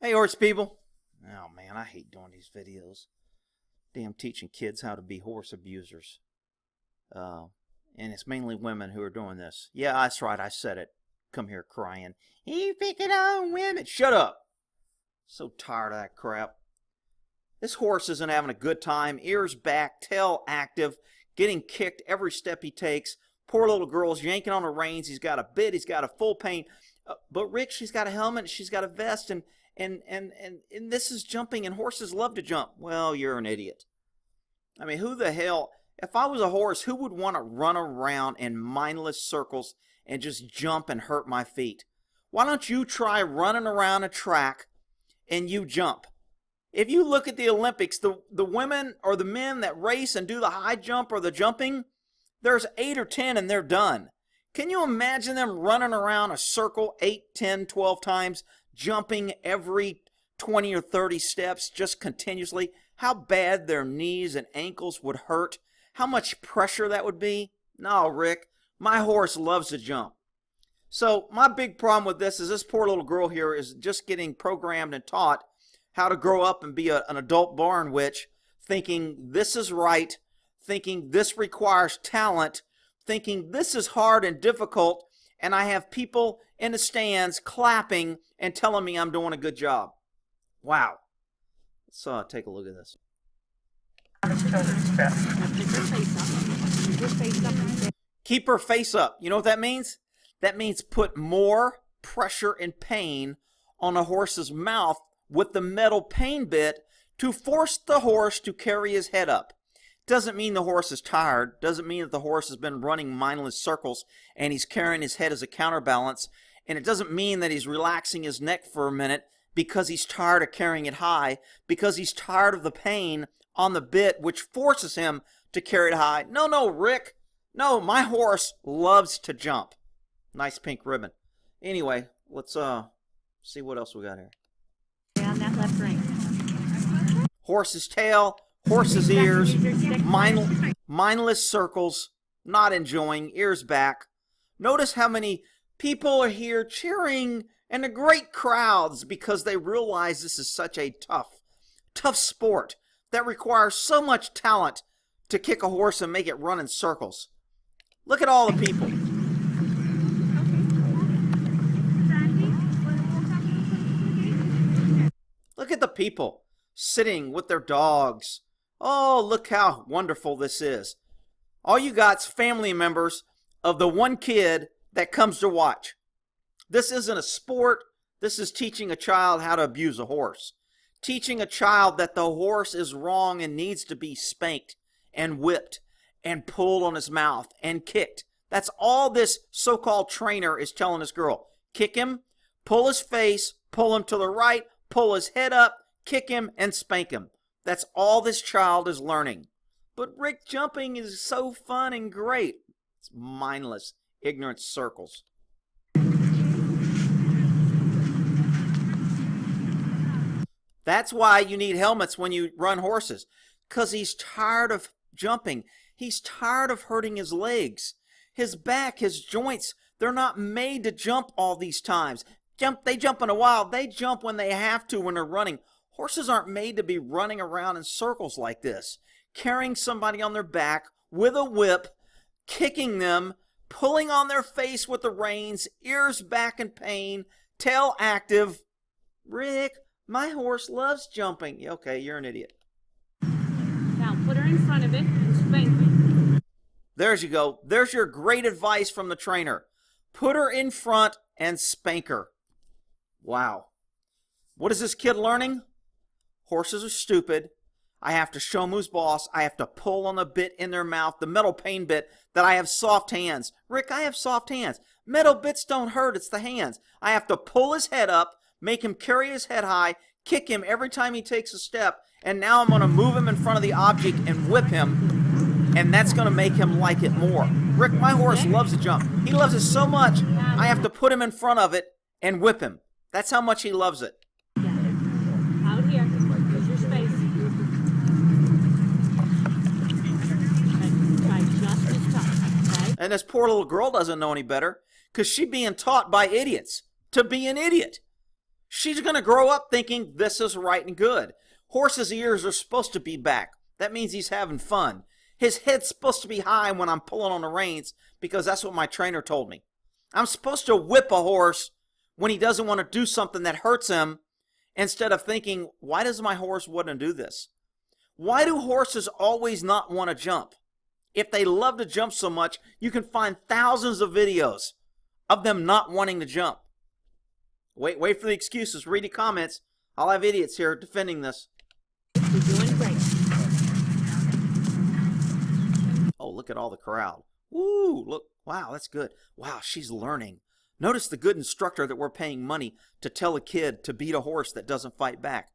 Hey, horse people. Oh man, I hate doing these videos. Damn, teaching kids how to be horse abusers. Uh, and it's mainly women who are doing this. Yeah, that's right, I said it. Come here crying. You picking on women. Shut up. So tired of that crap. This horse isn't having a good time. Ears back, tail active, getting kicked every step he takes. Poor little girl's yanking on the reins. He's got a bit, he's got a full pain. But Rick, she's got a helmet, she's got a vest, and this is jumping, and horses love to jump. Well, you're an idiot. I mean, who the hell, if I was a horse, who would want to run around in mindless circles and just jump and hurt my feet? Why don't you try running around a track and you jump? If you look at the Olympics, the women or the men that race and do the high jump or the jumping, there's 8 or 10 and they're done. Can you imagine them running around a circle 8, 10, 12 times, jumping every 20 or 30 steps just continuously? How bad their knees and ankles would hurt? How much pressure that would be? No, Rick, my horse loves to jump. So my big problem with this is this poor little girl here is just getting programmed and taught how to grow up and be an adult barn witch, thinking this is right, thinking this requires talent, thinking this is hard and difficult, and I have people in the stands clapping and telling me I'm doing a good job. Wow. Let's take a look at this. Keep her face up. You know what that means? That means put more pressure and pain on a horse's mouth with the metal pain bit to force the horse to carry his head up. Doesn't mean the horse is tired. Doesn't mean that the horse has been running mindless circles and he's carrying his head as a counterbalance. And it doesn't mean that he's relaxing his neck for a minute because he's tired of carrying it high, because he's tired of the pain on the bit which forces him to carry it high. No, Rick. No, my horse loves to jump. Nice pink ribbon. Anyway, let's see what else we got here. Down that left rein. Horse's tail, horse's ears, mindless circles, not enjoying, ears back. Notice how many people are here cheering and the great crowds because they realize this is such a tough sport that requires so much talent to kick a horse and make it run in circles. Look at all the people. Look at the people sitting with their dogs. Oh, look how wonderful this is. All you got's family members of the one kid that comes to watch. This isn't a sport. This is teaching a child how to abuse a horse. Teaching a child that the horse is wrong and needs to be spanked and whipped and pulled on his mouth and kicked. That's all this so-called trainer is telling this girl. Kick him, pull his face, pull him to the right, pull his head up, kick him, and spank him. That's all this child is learning. But Rick, jumping is so fun and great. It's mindless, ignorant circles. That's why you need helmets when you run horses. Because he's tired of jumping. He's tired of hurting his legs. His back, his joints, they're not made to jump all these times. They jump in a while. They jump when they have to when they're running. Horses aren't made to be running around in circles like this, carrying somebody on their back with a whip, kicking them, pulling on their face with the reins, ears back in pain, tail active. Rick, my horse loves jumping. Okay, you're an idiot. Now put her in front of it and spank her. There's you go. There's your great advice from the trainer. Put her in front and spank her. Wow. What is this kid learning? Horses are stupid. I have to show them who's boss. I have to pull on the bit in their mouth, the metal pain bit, that I have soft hands. Rick, I have soft hands. Metal bits don't hurt. It's the hands. I have to pull his head up, make him carry his head high, kick him every time he takes a step, and now I'm going to move him in front of the object and whip him, and that's going to make him like it more. Rick, my horse loves to jump. He loves it so much, I have to put him in front of it and whip him. That's how much he loves it. Out here. Here's your space. And try just as tough, okay? And this poor little girl doesn't know any better because she's being taught by idiots to be an idiot. She's going to grow up thinking this is right and good. Horse's ears are supposed to be back. That means he's having fun. His head's supposed to be high when I'm pulling on the reins because that's what my trainer told me. I'm supposed to whip a horse when he doesn't want to do something that hurts him instead of thinking, why does my horse want to do this? Why do horses always not want to jump? If they love to jump so much, you can find thousands of videos of them not wanting to jump. Wait for the excuses. Read the comments. I'll have idiots here defending this. You're doing great. Oh, look at all the crowd. Woo, look. Wow, that's good. Wow, she's learning. Notice the good instructor that we're paying money to tell a kid to beat a horse that doesn't fight back.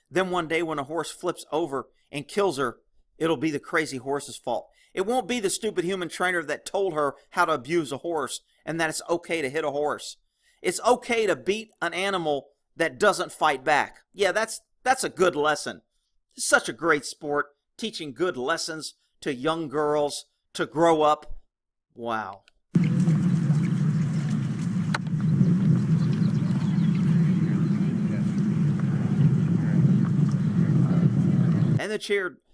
Then one day when a horse flips over and kills her, it'll be the crazy horse's fault. It won't be the stupid human trainer that told her how to abuse a horse and that it's okay to hit a horse. It's okay to beat an animal that doesn't fight back. Yeah, that's a good lesson. It's such a great sport, teaching good lessons to young girls to grow up. Wow.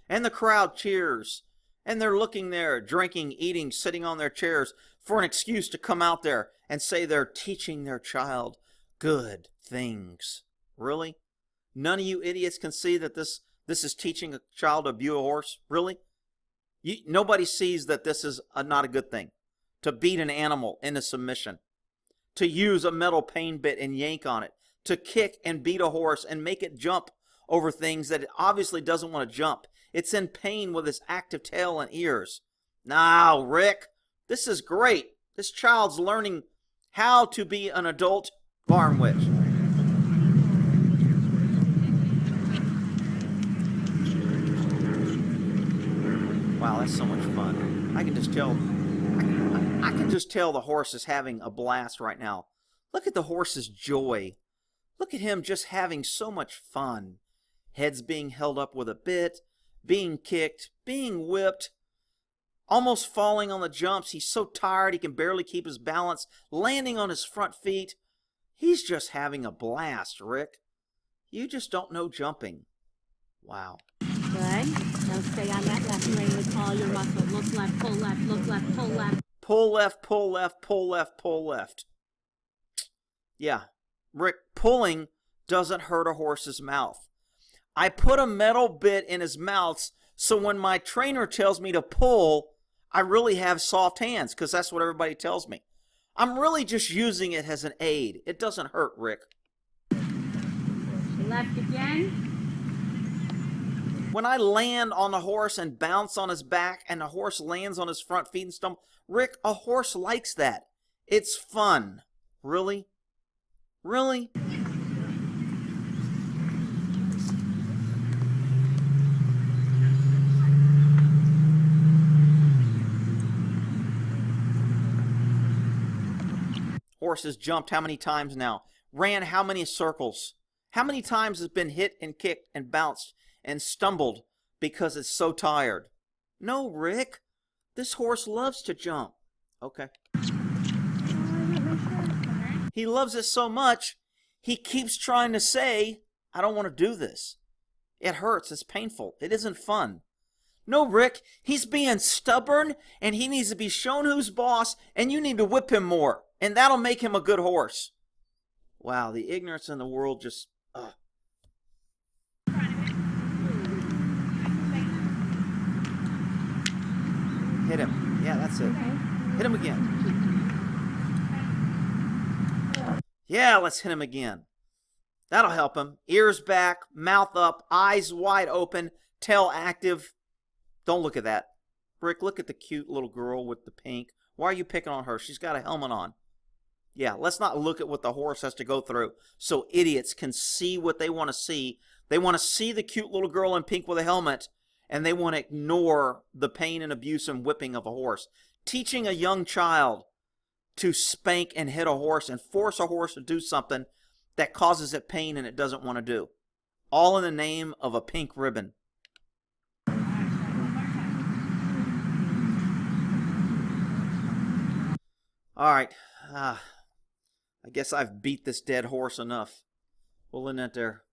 And the crowd cheers. And they're looking there, drinking, eating, sitting on their chairs for an excuse to come out there and say they're teaching their child good things. Really? None of you idiots can see that this is teaching a child to abuse a horse? Really? Nobody sees that this is not a good thing. To beat an animal into submission. To use a metal pain bit and yank on it. To kick and beat a horse and make it jump over things that it obviously doesn't want to jump. It's in pain with its active tail and ears. Now, Rick, this is great. This child's learning how to be an adult barn witch. Wow, that's so much fun. I can just tell the horse is having a blast right now. Look at the horse's joy. Look at him just having so much fun. Head's being held up with a bit, being kicked, being whipped, almost falling on the jumps. He's so tired he can barely keep his balance, landing on his front feet. He's just having a blast, Rick. You just don't know jumping. Wow. Good. Now stay on that left rein with all your muscle. Look left, pull left, look left, pull left. Pull left, pull left, pull left, pull left. Yeah, Rick, pulling doesn't hurt a horse's mouth. I put a metal bit in his mouth so when my trainer tells me to pull, I really have soft hands because that's what everybody tells me. I'm really just using it as an aid. It doesn't hurt, Rick. Left again. When I land on the horse and bounce on his back and the horse lands on his front feet and stumble, Rick, a horse likes that. It's fun. Really? Really? Horse has jumped how many times now? Ran how many circles? How many times has been hit and kicked and bounced and stumbled because it's so tired? No, Rick. This horse loves to jump. Okay. He loves it so much, he keeps trying to say, I don't want to do this. It hurts. It's painful. It isn't fun. No, Rick. He's being stubborn, and he needs to be shown who's boss, and you need to whip him more. And that'll make him a good horse. Wow, the ignorance in the world just... Hit him. Yeah, that's it. Hit him again. Yeah, let's hit him again. That'll help him. Ears back, mouth up, eyes wide open, tail active. Don't look at that. Rick, look at the cute little girl with the pink. Why are you picking on her? She's got a helmet on. Yeah, let's not look at what the horse has to go through so idiots can see what they want to see. They want to see the cute little girl in pink with a helmet, and they want to ignore the pain and abuse and whipping of a horse. Teaching a young child to spank and hit a horse and force a horse to do something that causes it pain and it doesn't want to do. All in the name of a pink ribbon. All right. I guess I've beat this dead horse enough. Well, Lynette there,